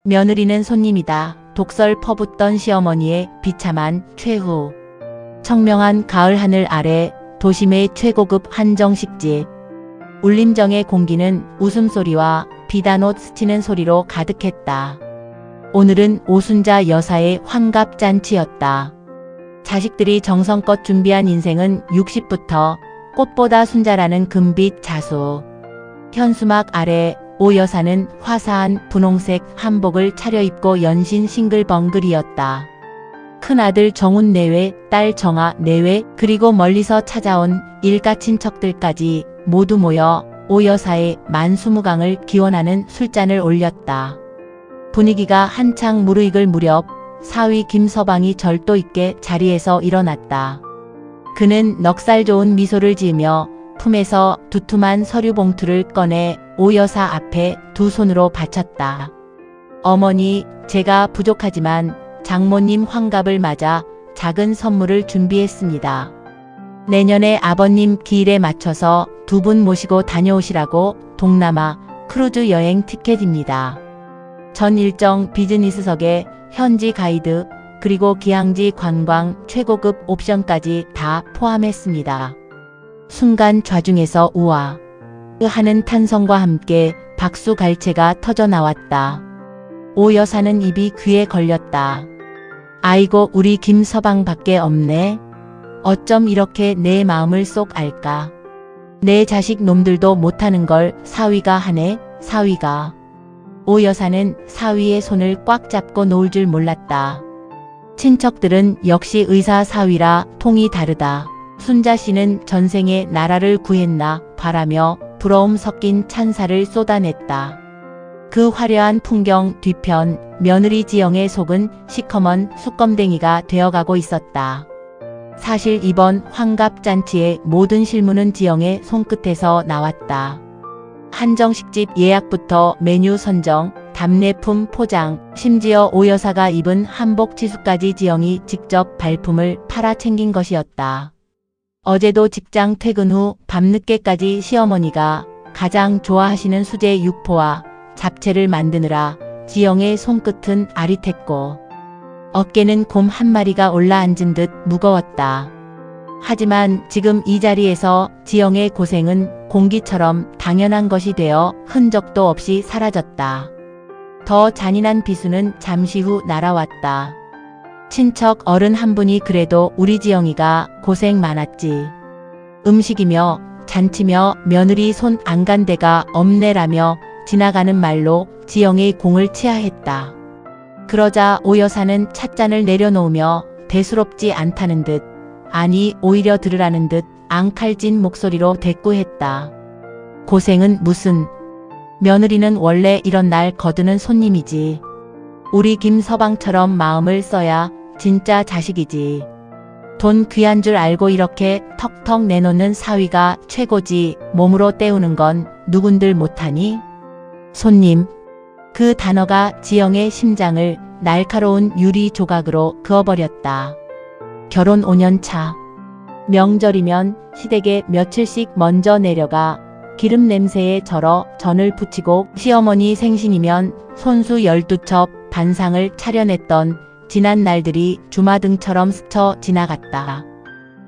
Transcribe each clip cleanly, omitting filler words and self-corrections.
며느리는 손님이다. 독설 퍼붓던 시어머니의 비참한 최후. 청명한 가을 하늘 아래 도심의 최고급 한정식집. 울림정의 공기는 웃음소리와 비단옷 스치는 소리로 가득했다. 오늘은 오순자 여사의 환갑잔치였다. 자식들이 정성껏 준비한 인생은 60부터 꽃보다 순자라는 금빛 자수. 현수막 아래 오 여사는 화사한 분홍색 한복을 차려입고 연신 싱글벙글이었다. 큰아들 정훈 내외, 딸 정아 내외, 그리고 멀리서 찾아온 일가 친척들까지 모두 모여 오 여사의 만수무강을 기원하는 술잔을 올렸다. 분위기가 한창 무르익을 무렵 사위 김서방이 절도 있게 자리에서 일어났다. 그는 넉살 좋은 미소를 지으며 품에서 두툼한 서류 봉투를 꺼내 오 여사 앞에 두 손으로 바쳤다. 어머니, 제가 부족하지만 장모님 환갑을 맞아 작은 선물을 준비했습니다. 내년에 아버님 기일에 맞춰서 두 분 모시고 다녀오시라고 동남아 크루즈 여행 티켓입니다. 전 일정 비즈니스석에 현지 가이드 그리고 기항지 관광 최고급 옵션까지 다 포함했습니다. 순간 좌중에서 우와 하는 탄성과 함께 박수갈채가 터져나왔다. 오 여사는 입이 귀에 걸렸다. 아이고 우리 김서방밖에 없네. 어쩜 이렇게 내 마음을 쏙 알까. 내 자식 놈들도 못하는 걸 사위가 하네. 사위가. 오 여사는 사위의 손을 꽉 잡고 놓을 줄 몰랐다. 친척들은 역시 의사 사위라 통이 다르다. 순자 씨는 전생에 나라를 구했나 바라며 부러움 섞인 찬사를 쏟아냈다. 그 화려한 풍경 뒤편 며느리 지영의 속은 시커먼 수검댕이가 되어가고 있었다. 사실 이번 환갑잔치의 모든 실무는 지영의 손끝에서 나왔다. 한정식집 예약부터 메뉴 선정, 답례품 포장, 심지어 오 여사가 입은 한복 치수까지 지영이 직접 발품을 팔아 챙긴 것이었다. 어제도 직장 퇴근 후 밤늦게까지 시어머니가 가장 좋아하시는 수제 육포와 잡채를 만드느라 지영의 손끝은 아릿했고 어깨는 곰 한 마리가 올라앉은 듯 무거웠다. 하지만 지금 이 자리에서 지영의 고생은 공기처럼 당연한 것이 되어 흔적도 없이 사라졌다. 더 잔인한 비수는 잠시 후 날아왔다. 친척 어른 한 분이 그래도 우리 지영이가 고생 많았지. 음식이며 잔치며 며느리 손 안 간 데가 없네라며 지나가는 말로 지영의 공을 치하했다. 그러자 오 여사는 찻잔을 내려놓으며 대수롭지 않다는 듯, 아니 오히려 들으라는 듯 앙칼진 목소리로 대꾸했다. 고생은 무슨. 며느리는 원래 이런 날 거드는 손님이지. 우리 김서방처럼 마음을 써야 진짜 자식이지. 돈 귀한 줄 알고 이렇게 턱턱 내놓는 사위가 최고지. 몸으로 때우는 건 누군들 못하니? 손님. 그 단어가 지영의 심장을 날카로운 유리 조각으로 그어버렸다. 결혼 5년 차. 명절이면 시댁에 며칠씩 먼저 내려가 기름 냄새에 절어 전을 부치고 시어머니 생신이면 손수 12첩 반상을 차려냈던 지난 날들이 주마등처럼 스쳐 지나갔다.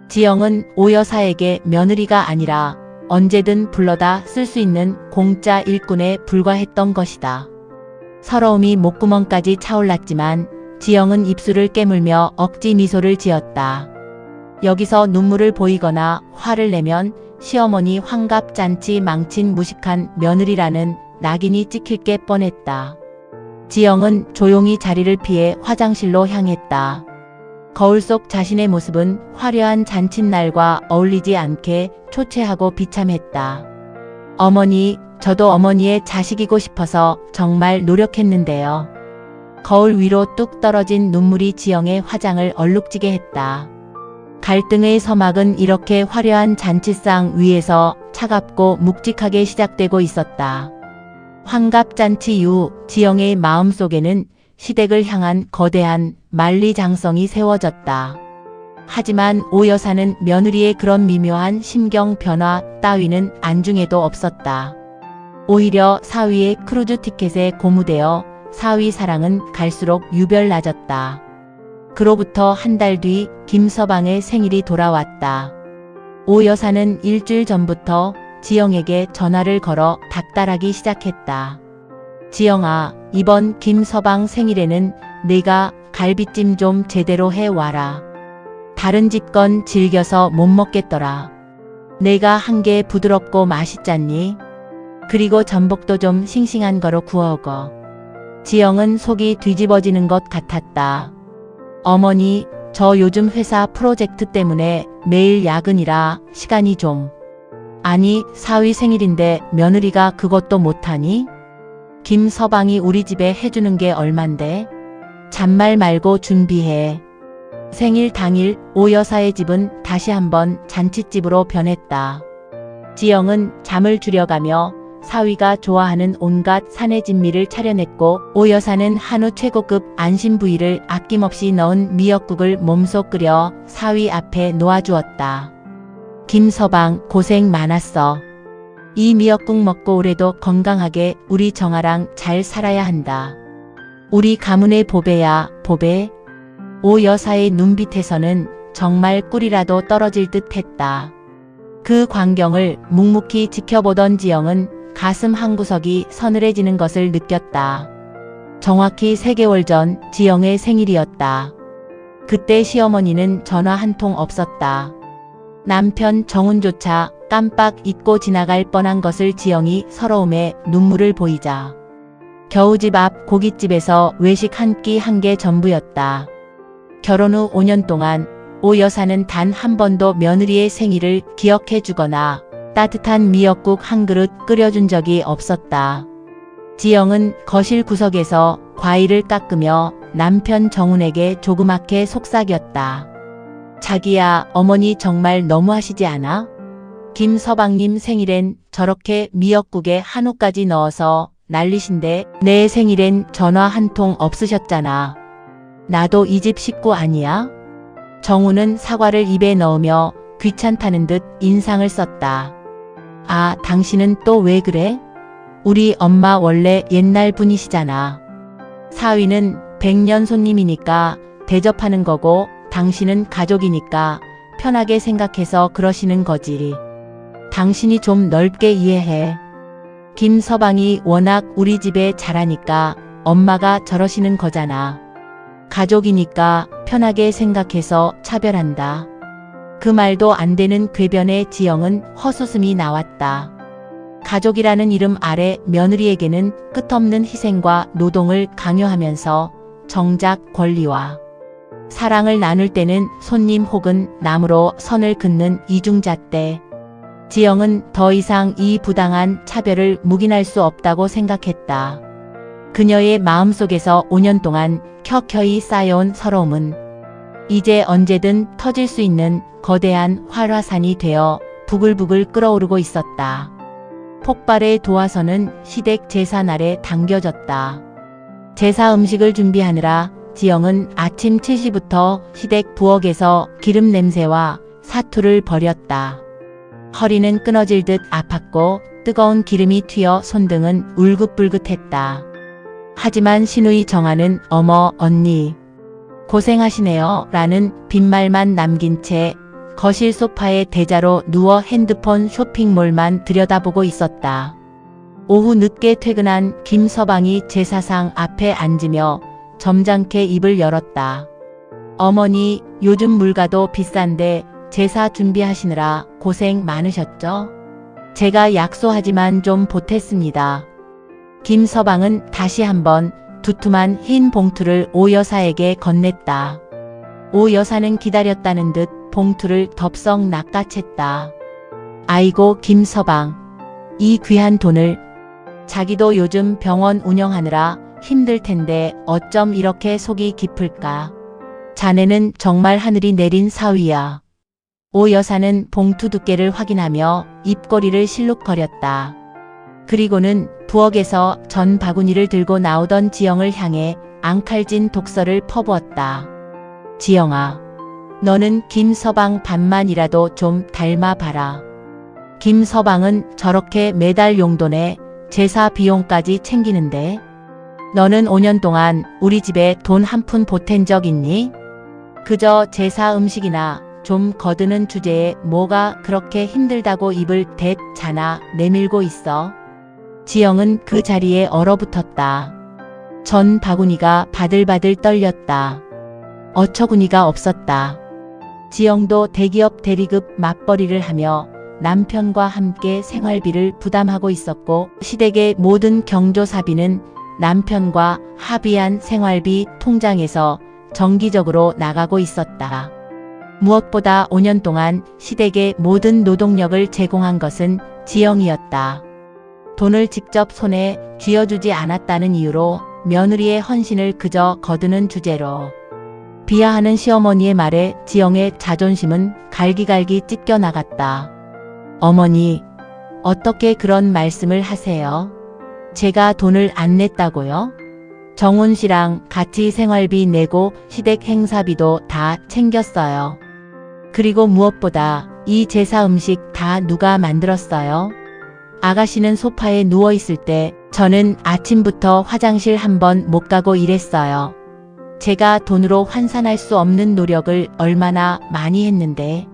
지영은 오 여사에게 며느리가 아니라 언제든 불러다 쓸 수 있는 공짜 일꾼에 불과했던 것이다. 서러움이 목구멍까지 차올랐지만 지영은 입술을 깨물며 억지 미소를 지었다. 여기서 눈물을 보이거나 화를 내면 시어머니 환갑잔치 망친 무식한 며느리라는 낙인이 찍힐 게 뻔했다. 지영은 조용히 자리를 피해 화장실로 향했다. 거울 속 자신의 모습은 화려한 잔칫날과 어울리지 않게 초췌하고 비참했다. 어머니, 저도 어머니의 자식이고 싶어서 정말 노력했는데요. 거울 위로 뚝 떨어진 눈물이 지영의 화장을 얼룩지게 했다. 갈등의 서막은 이렇게 화려한 잔치상 위에서 차갑고 묵직하게 시작되고 있었다. 환갑잔치 이후 지영의 마음속에는 시댁을 향한 거대한 만리장성이 세워졌다. 하지만 오 여사는 며느리의 그런 미묘한 심경 변화 따위는 안중에도 없었다. 오히려 사위의 크루즈 티켓에 고무되어 사위 사랑은 갈수록 유별나졌다. 그로부터 한 달 뒤 김서방의 생일이 돌아왔다. 오 여사는 일주일 전부터 지영에게 전화를 걸어 닥달하기 시작했다. 지영아, 이번 김서방 생일에는 내가 갈비찜 좀 제대로 해와라. 다른 집 건 질겨서 못 먹겠더라. 내가 한 게 부드럽고 맛있잖니? 그리고 전복도 좀 싱싱한 거로 구워오거. 지영은 속이 뒤집어지는 것 같았다. 어머니, 저 요즘 회사 프로젝트 때문에 매일 야근이라 시간이 좀. 아니, 사위 생일인데 며느리가 그것도 못하니? 김서방이 우리 집에 해주는 게 얼만데? 잔말 말고 준비해. 생일 당일 오 여사의 집은 다시 한번 잔칫집으로 변했다. 지영은 잠을 줄여가며 사위가 좋아하는 온갖 산해진미를 차려냈고 오 여사는 한우 최고급 안심 부위를 아낌없이 넣은 미역국을 몸소 끓여 사위 앞에 놓아주었다. 김서방 고생 많았어. 이 미역국 먹고 올해도 건강하게 우리 정아랑 잘 살아야 한다. 우리 가문의 보배야, 보배. 오 여사의 눈빛에서는 정말 꿀이라도 떨어질 듯 했다. 그 광경을 묵묵히 지켜보던 지영은 가슴 한구석이 서늘해지는 것을 느꼈다. 정확히 3개월 전 지영의 생일이었다. 그때 시어머니는 전화 한 통 없었다. 남편 정훈조차 깜빡 잊고 지나갈 뻔한 것을 지영이 서러움에 눈물을 보이자. 겨우 집 앞 고깃집에서 외식 한 끼 한 게 전부였다. 결혼 후 5년 동안 오 여사는 단 한 번도 며느리의 생일을 기억해 주거나 따뜻한 미역국 한 그릇 끓여준 적이 없었다. 지영은 거실 구석에서 과일을 깎으며 남편 정훈에게 조그맣게 속삭였다. 자기야, 어머니 정말 너무하시지 않아? 김서방님 생일엔 저렇게 미역국에 한우까지 넣어서 난리신데 내 생일엔 전화 한 통 없으셨잖아. 나도 이 집 식구 아니야? 정훈은 사과를 입에 넣으며 귀찮다는 듯 인상을 썼다. 아, 당신은 또 왜 그래? 우리 엄마 원래 옛날 분이시잖아. 사위는 100년 손님이니까 대접하는 거고 당신은 가족이니까 편하게 생각해서 그러시는 거지. 당신이 좀 넓게 이해해. 김서방이 워낙 우리 집에 잘하니까 엄마가 저러시는 거잖아. 가족이니까 편하게 생각해서 차별한다. 그 말도 안 되는 궤변에 지영은 헛웃음이 나왔다. 가족이라는 이름 아래 며느리에게는 끝없는 희생과 노동을 강요하면서 정작 권리와 사랑을 나눌 때는 손님 혹은 남으로 선을 긋는 이중잣대. 지영은 더 이상 이 부당한 차별을 묵인할 수 없다고 생각했다. 그녀의 마음속에서 5년 동안 켜켜이 쌓여온 서러움은 이제 언제든 터질 수 있는 거대한 활화산이 되어 부글부글 끓어오르고 있었다. 폭발의 도화선은 시댁 제사 날에 당겨졌다. 제사 음식을 준비하느라 지영은 아침 7시부터 시댁 부엌에서 기름 냄새와 사투를 벌였다. 허리는 끊어질 듯 아팠고 뜨거운 기름이 튀어 손등은 울긋불긋했다. 하지만 시누이 정아는 어머 언니 고생하시네요 라는 빈말만 남긴 채 거실 소파에 대자로 누워 핸드폰 쇼핑몰만 들여다보고 있었다. 오후 늦게 퇴근한 김서방이 제사상 앞에 앉으며 점잖게 입을 열었다. 어머니, 요즘 물가도 비싼데 제사 준비하시느라 고생 많으셨죠? 제가 약소하지만 좀 보탰습니다. 김서방은 다시 한번 두툼한 흰 봉투를 오 여사에게 건넸다. 오 여사는 기다렸다는 듯 봉투를 덥석 낚아챘다. 아이고 김서방, 이 귀한 돈을. 자기도 요즘 병원 운영하느라 힘들 텐데 어쩜 이렇게 속이 깊을까. 자네는 정말 하늘이 내린 사위야. 오 여사는 봉투 두께를 확인하며 입꼬리를 실룩거렸다. 그리고는 부엌에서 전 바구니를 들고 나오던 지영을 향해 앙칼진 독서를 퍼부었다. 지영아, 너는 김서방 반만이라도 좀 닮아봐라. 김서방은 저렇게 매달 용돈에 제사 비용까지 챙기는데 너는 5년 동안 우리 집에 돈 한 푼 보탠 적 있니? 그저 제사 음식이나 좀 거드는 주제에 뭐가 그렇게 힘들다고 입을 대잖아 내밀고 있어. 지영은 그 자리에 얼어붙었다. 전 바구니가 바들바들 떨렸다. 어처구니가 없었다. 지영도 대기업 대리급 맞벌이를 하며 남편과 함께 생활비를 부담하고 있었고 시댁의 모든 경조사비는 남편과 합의한 생활비 통장에서 정기적으로 나가고 있었다. 무엇보다 5년 동안 시댁의 모든 노동력을 제공한 것은 지영이었다. 돈을 직접 손에 쥐어주지 않았다는 이유로 며느리의 헌신을 그저 거두는 주제로 비하하는 시어머니의 말에 지영의 자존심은 갈기갈기 찢겨나갔다. 어머니, 어떻게 그런 말씀을 하세요? 제가 돈을 안 냈다고요? 정훈 씨랑 같이 생활비 내고 시댁 행사비도 다 챙겼어요. 그리고 무엇보다 이 제사 음식 다 누가 만들었어요? 아가씨는 소파에 누워있을 때 저는 아침부터 화장실 한 번 못 가고 일했어요. 제가 돈으로 환산할 수 없는 노력을 얼마나 많이 했는데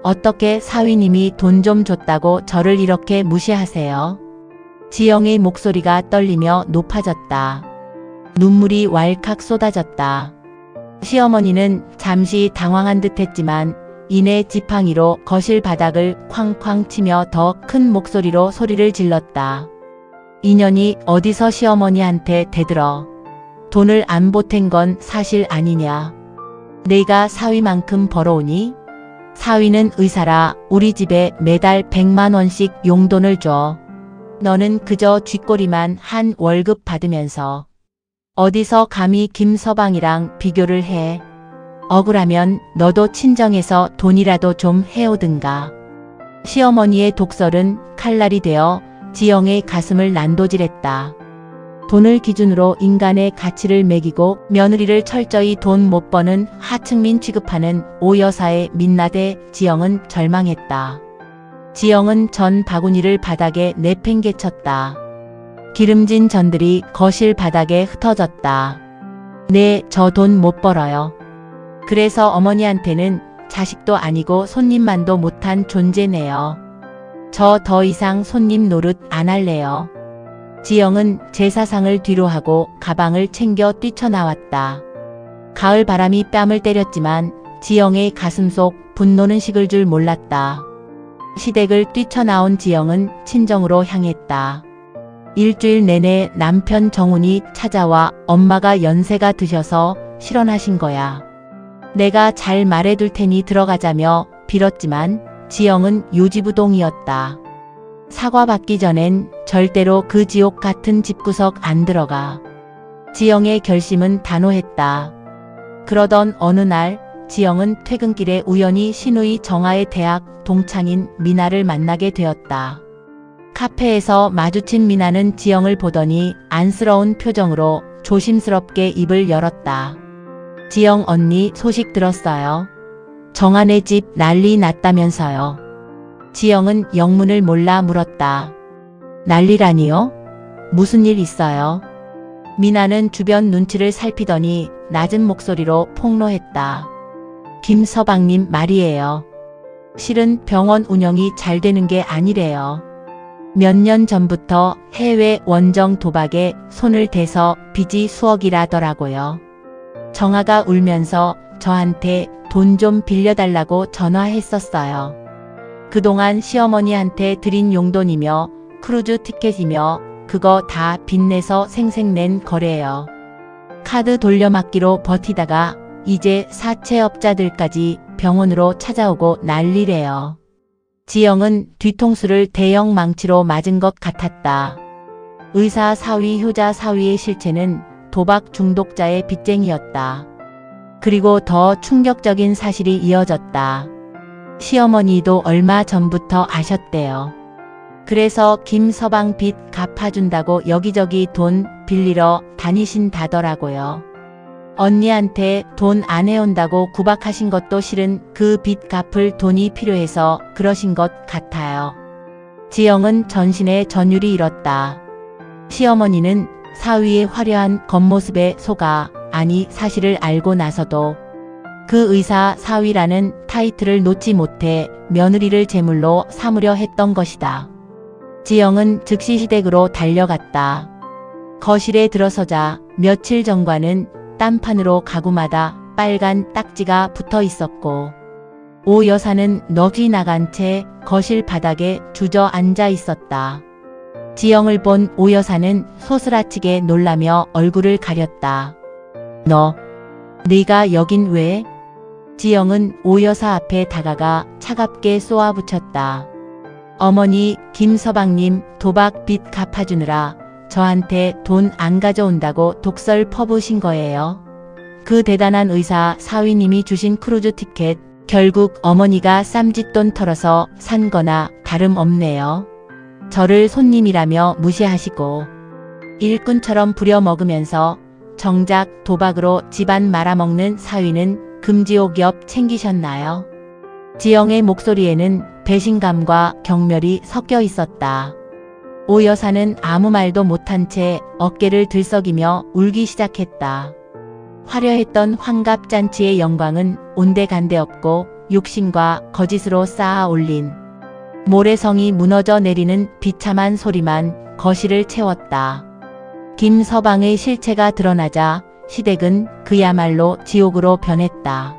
어떻게 사위님이 돈 좀 줬다고 저를 이렇게 무시하세요? 지영의 목소리가 떨리며 높아졌다. 눈물이 왈칵 쏟아졌다. 시어머니는 잠시 당황한 듯 했지만 이내 지팡이로 거실 바닥을 쾅쾅 치며 더 큰 목소리로 소리를 질렀다. 인연이 어디서 시어머니한테 대들어. 돈을 안 보탠 건 사실 아니냐. 내가 사위만큼 벌어오니? 사위는 의사라 우리 집에 매달 100만 원씩 용돈을 줘. 너는 그저 쥐꼬리만 한 월급 받으면서 어디서 감히 김서방이랑 비교를 해. 억울하면 너도 친정에서 돈이라도 좀 해오든가. 시어머니의 독설은 칼날이 되어 지영의 가슴을 난도질했다. 돈을 기준으로 인간의 가치를 매기고 며느리를 철저히 돈 못 버는 하층민 취급하는 오 여사의 민낯에 지영은 절망했다. 지영은 전 바구니를 바닥에 내팽개쳤다. 기름진 전들이 거실 바닥에 흩어졌다. 네, 저 돈 못 벌어요. 그래서 어머니한테는 자식도 아니고 손님만도 못한 존재네요. 저 더 이상 손님 노릇 안 할래요. 지영은 제사상을 뒤로 하고 가방을 챙겨 뛰쳐나왔다. 가을 바람이 뺨을 때렸지만 지영의 가슴 속 분노는 식을 줄 몰랐다. 시댁을 뛰쳐나온 지영은 친정으로 향했다. 일주일 내내 남편 정훈이 찾아와 엄마가 연세가 드셔서 실언하신 거야. 내가 잘 말해둘 테니 들어가자며 빌었지만 지영은 요지부동이었다. 사과받기 전엔 절대로 그 지옥 같은 집구석 안 들어가. 지영의 결심은 단호했다. 그러던 어느 날 지영은 퇴근길에 우연히 시누이 정아의 대학 동창인 미나를 만나게 되었다. 카페에서 마주친 미나는 지영을 보더니 안쓰러운 표정으로 조심스럽게 입을 열었다. 지영 언니 소식 들었어요. 정아네 집 난리 났다면서요. 지영은 영문을 몰라 물었다. 난리라니요? 무슨 일 있어요? 미나는 주변 눈치를 살피더니 낮은 목소리로 폭로했다. 김서방님 말이에요. 실은 병원 운영이 잘 되는 게 아니래요. 몇 년 전부터 해외 원정 도박에 손을 대서 빚이 수억이라더라고요. 정아가 울면서 저한테 돈 좀 빌려달라고 전화했었어요. 그동안 시어머니한테 드린 용돈이며 크루즈 티켓이며 그거 다 빚내서 생색낸 거래요. 카드 돌려막기로 버티다가 이제 사채업자들까지 병원으로 찾아오고 난리래요. 지영은 뒤통수를 대형 망치로 맞은 것 같았다. 의사 사위 효자 사위의 실체는 도박 중독자의 빚쟁이였다. 그리고 더 충격적인 사실이 이어졌다. 시어머니도 얼마 전부터 아셨대요. 그래서 김서방 빚 갚아준다고 여기저기 돈 빌리러 다니신다더라고요. 언니한테 돈 안 해온다고 구박하신 것도 실은 그 빚 갚을 돈이 필요해서 그러신 것 같아요. 지영은 전신에 전율이 일었다. 시어머니는 사위의 화려한 겉모습에 속아, 아니 사실을 알고 나서도 그 의사 사위라는 타이틀을 놓지 못해 며느리를 제물로 삼으려 했던 것이다. 지영은 즉시 시댁으로 달려갔다. 거실에 들어서자 며칠 전과는 딴판으로 가구마다 빨간 딱지가 붙어 있었고 오 여사는 넋이 나간 채 거실 바닥에 주저앉아 있었다. 지영을 본 오 여사는 소스라치게 놀라며 얼굴을 가렸다. 네가 여긴 왜? 지영은 오 여사 앞에 다가가 차갑게 쏘아붙였다. 어머니 김서방님 도박 빚 갚아주느라 저한테 돈 안 가져온다고 독설 퍼부으신 거예요. 그 대단한 의사 사위님이 주신 크루즈 티켓 결국 어머니가 쌈짓돈 털어서 산 거나 다름없네요. 저를 손님이라며 무시하시고 일꾼처럼 부려먹으면서 정작 도박으로 집안 말아먹는 사위는 금지옥 옆 챙기셨나요? 지영의 목소리에는 배신감과 경멸이 섞여 있었다. 오 여사는 아무 말도 못한 채 어깨를 들썩이며 울기 시작했다. 화려했던 환갑잔치의 영광은 온데간데 없고 욕심과 거짓으로 쌓아 올린 모래성이 무너져 내리는 비참한 소리만 거실을 채웠다. 김서방의 실체가 드러나자 시댁은 그야말로 지옥으로 변했다.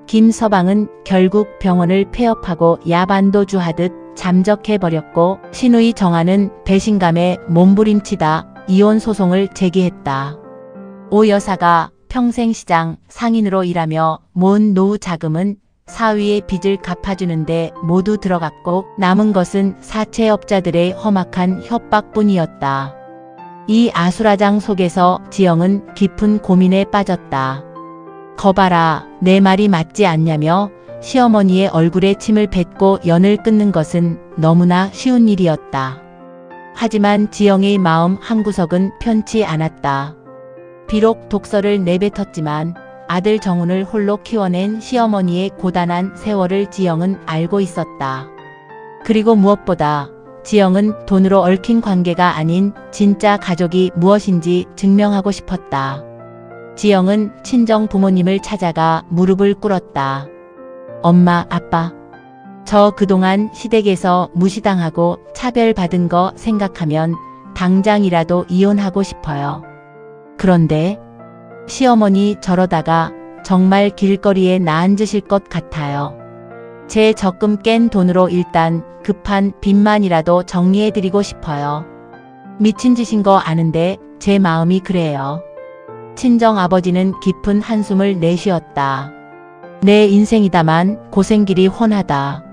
김서방은 결국 병원을 폐업하고 야반도주하듯 잠적해버렸고 시누이 정아는 배신감에 몸부림치다 이혼 소송을 제기했다. 오 여사가 평생시장 상인으로 일하며 모은 노후 자금은 사위의 빚을 갚아주는데 모두 들어갔고 남은 것은 사채업자들의 험악한 협박뿐이었다. 이 아수라장 속에서 지영은 깊은 고민에 빠졌다. 거봐라, 내 말이 맞지 않냐며 시어머니의 얼굴에 침을 뱉고 연을 끊는 것은 너무나 쉬운 일이었다. 하지만 지영의 마음 한구석은 편치 않았다. 비록 독서를 내뱉었지만 아들 정훈을 홀로 키워낸 시어머니의 고단한 세월을 지영은 알고 있었다. 그리고 무엇보다 지영은 돈으로 얽힌 관계가 아닌 진짜 가족이 무엇인지 증명하고 싶었다. 지영은 친정 부모님을 찾아가 무릎을 꿇었다. 엄마, 아빠, 저 그동안 시댁에서 무시당하고 차별받은 거 생각하면 당장이라도 이혼하고 싶어요. 그런데 시어머니 저러다가 정말 길거리에 나앉으실 것 같아요. 제 적금 깬 돈으로 일단 급한 빚만이라도 정리해드리고 싶어요. 미친 짓인 거 아는데 제 마음이 그래요. 친정아버지는 깊은 한숨을 내쉬었다. 내 인생이다만 고생길이 훤하다.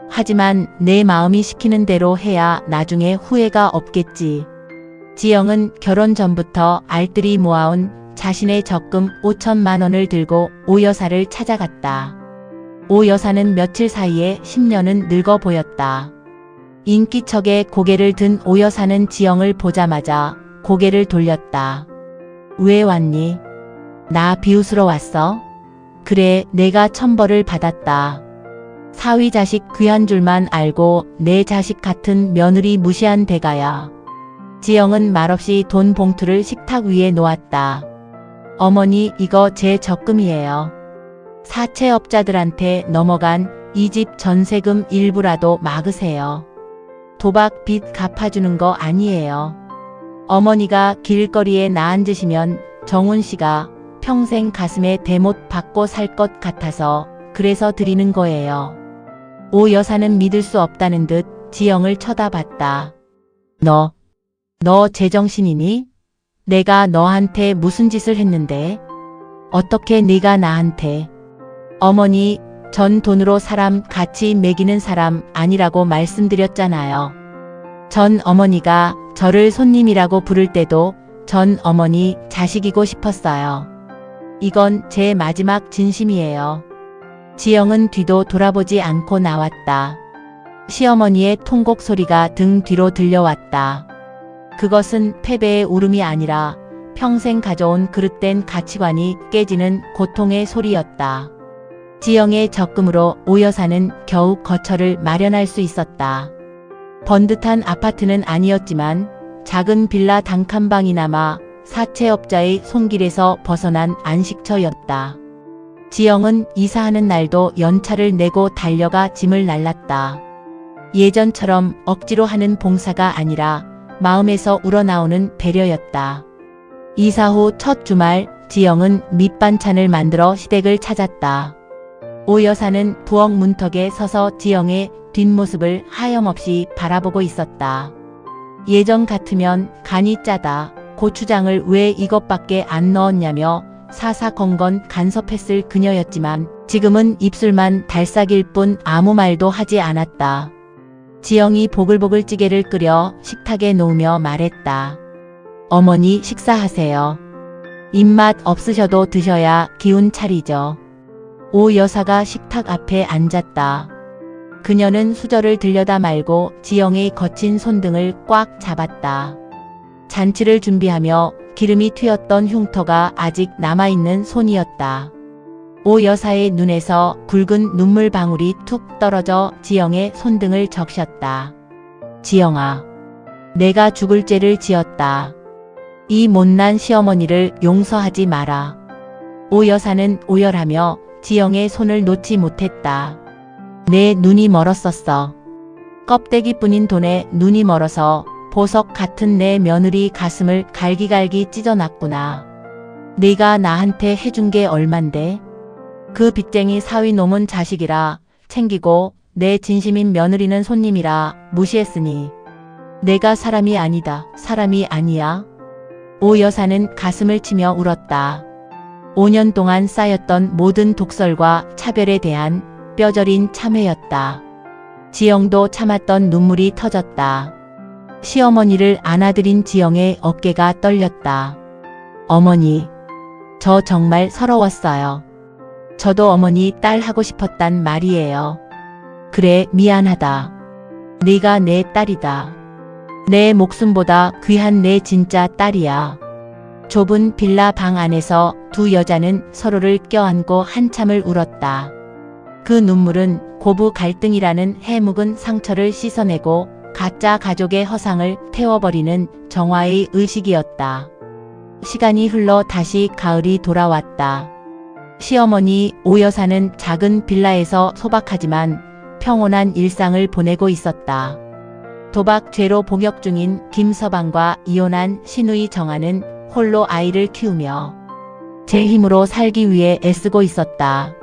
하지만 내 마음이 시키는 대로 해야 나중에 후회가 없겠지. 지영은 결혼 전부터 알뜰히 모아온 자신의 적금 5천만 원을 들고 오 여사를 찾아갔다. 오 여사는 며칠 사이에 10년은 늙어 보였다. 인기척에 고개를 든 오 여사는 지영을 보자마자 고개를 돌렸다. 왜 왔니? 나 비웃으러 왔어? 그래, 내가 천벌을 받았다. 사위 자식 귀한 줄만 알고 내 자식 같은 며느리 무시한 대가야. 지영은 말없이 돈 봉투를 식탁 위에 놓았다. 어머니, 이거 제 적금이에요. 사채업자들한테 넘어간 이 집 전세금 일부라도 막으세요. 도박 빚 갚아주는 거 아니에요. 어머니가 길거리에 나앉으시면 정훈 씨가 평생 가슴에 대못 박고 살 것 같아서 그래서 드리는 거예요. 오 여사는 믿을 수 없다는 듯 지영을 쳐다봤다. 너 제정신이니? 내가 너한테 무슨 짓을 했는데? 어떻게 네가 나한테? 어머니, 전 돈으로 사람 같이 매기는 사람 아니라고 말씀드렸잖아요. 전 어머니가 저를 손님이라고 부를 때도 전 어머니 자식이고 싶었어요. 이건 제 마지막 진심이에요. 지영은 뒤도 돌아보지 않고 나왔다. 시어머니의 통곡 소리가 등 뒤로 들려왔다. 그것은 패배의 울음이 아니라 평생 가져온 그릇된 가치관이 깨지는 고통의 소리였다. 지영의 적금으로 오 여사는 겨우 거처를 마련할 수 있었다. 번듯한 아파트는 아니었지만 작은 빌라 단칸방이 남아 사채업자의 손길에서 벗어난 안식처였다. 지영은 이사하는 날도 연차를 내고 달려가 짐을 날랐다. 예전처럼 억지로 하는 봉사가 아니라 마음에서 우러나오는 배려였다. 이사 후 첫 주말 지영은 밑반찬을 만들어 시댁을 찾았다. 오 여사는 부엌 문턱에 서서 지영의 뒷모습을 하염없이 바라보고 있었다. 예전 같으면 간이 짜다, 고추장을 왜 이것밖에 안 넣었냐며 사사건건 간섭했을 그녀였지만 지금은 입술만 달싹일 뿐 아무 말도 하지 않았다. 지영이 보글보글 찌개를 끓여 식탁에 놓으며 말했다. 어머니 식사하세요. 입맛 없으셔도 드셔야 기운 차리죠. 오 여사가 식탁 앞에 앉았다. 그녀는 수저를 들여다 말고 지영의 거친 손등을 꽉 잡았다. 잔치를 준비하며 기름이 튀었던 흉터가 아직 남아있는 손이었다. 오 여사의 눈에서 굵은 눈물 방울이 툭 떨어져 지영의 손등을 적셨다. 지영아, 내가 죽을 죄를 지었다. 이 못난 시어머니를 용서하지 마라. 오 여사는 오열하며 지영의 손을 놓지 못했다. 내 눈이 멀었었어. 껍데기뿐인 돈에 눈이 멀어서 보석 같은 내 며느리 가슴을 갈기갈기 찢어놨구나. 네가 나한테 해준 게 얼만데? 그 빚쟁이 사위놈은 자식이라 챙기고 내 진심인 며느리는 손님이라 무시했으니 내가 사람이 아니다. 사람이 아니야. 오 여사는 가슴을 치며 울었다. 5년 동안 쌓였던 모든 독설과 차별에 대한 뼈저린 참회였다. 지영도 참았던 눈물이 터졌다. 시어머니를 안아들인 지영의 어깨가 떨렸다. 어머니, 저 정말 서러웠어요. 저도 어머니 딸 하고 싶었단 말이에요. 그래, 미안하다. 네가 내 딸이다. 내 목숨보다 귀한 내 진짜 딸이야. 좁은 빌라 방 안에서 두 여자는 서로를 껴안고 한참을 울었다. 그 눈물은 고부 갈등이라는 해묵은 상처를 씻어내고 가짜 가족의 허상을 태워버리는 정화의 의식이었다. 시간이 흘러 다시 가을이 돌아왔다. 시어머니 오 여사는 작은 빌라에서 소박하지만 평온한 일상을 보내고 있었다. 도박죄로 복역 중인 김서방과 이혼한 시누이 정아는 홀로 아이를 키우며 제 힘으로 살기 위해 애쓰고 있었다.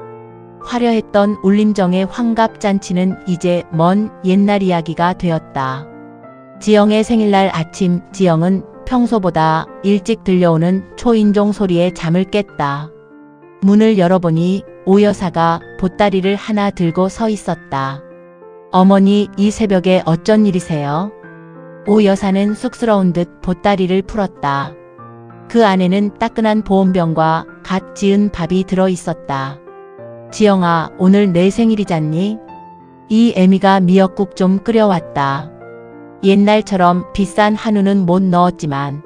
화려했던 울림정의 환갑잔치는 이제 먼 옛날 이야기가 되었다. 지영의 생일날 아침 지영은 평소보다 일찍 들려오는 초인종 소리에 잠을 깼다. 문을 열어보니 오 여사가 보따리를 하나 들고 서 있었다. 어머니, 이 새벽에 어쩐 일이세요? 오 여사는 쑥스러운 듯 보따리를 풀었다. 그 안에는 따끈한 보온병과 갓 지은 밥이 들어 있었다. 지영아, 오늘 내 생일이잖니? 이 애미가 미역국 좀 끓여왔다. 옛날처럼 비싼 한우는 못 넣었지만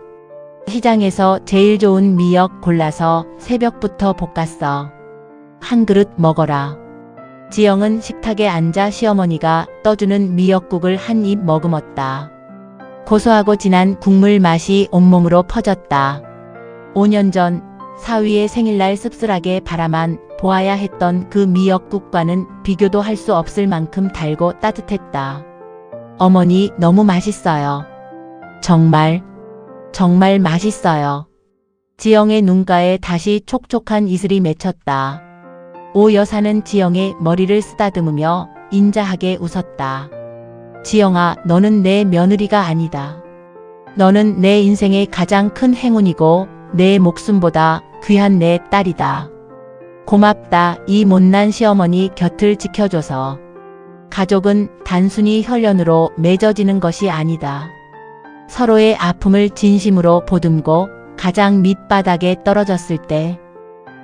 시장에서 제일 좋은 미역 골라서 새벽부터 볶았어. 한 그릇 먹어라. 지영은 식탁에 앉아 시어머니가 떠주는 미역국을 한 입 머금었다. 고소하고 진한 국물 맛이 온몸으로 퍼졌다. 5년 전 사위의 생일날 씁쓸하게 바라만 보아야 했던 그 미역국과는 비교도 할 수 없을 만큼 달고 따뜻했다. 어머니, 너무 맛있어요. 정말 맛있어요. 지영의 눈가에 다시 촉촉한 이슬이 맺혔다. 오 여사는 지영의 머리를 쓰다듬으며 인자하게 웃었다. 지영아, 너는 내 며느리가 아니다. 너는 내 인생의 가장 큰 행운이고 내 목숨보다 귀한 내 딸이다. 고맙다. 이 못난 시어머니 곁을 지켜줘서. 가족은 단순히 혈연으로 맺어지는 것이 아니다. 서로의 아픔을 진심으로 보듬고 가장 밑바닥에 떨어졌을 때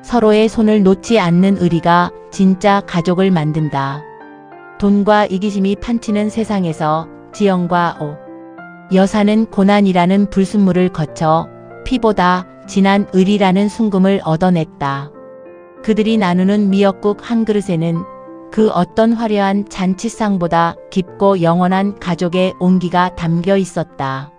서로의 손을 놓지 않는 의리가 진짜 가족을 만든다. 돈과 이기심이 판치는 세상에서 지영과 오 여사는 고난이라는 불순물을 거쳐 피보다 진한 의리라는 순금을 얻어냈다. 그들이 나누는 미역국 한 그릇에는 그 어떤 화려한 잔치상보다 깊고 영원한 가족의 온기가 담겨 있었다.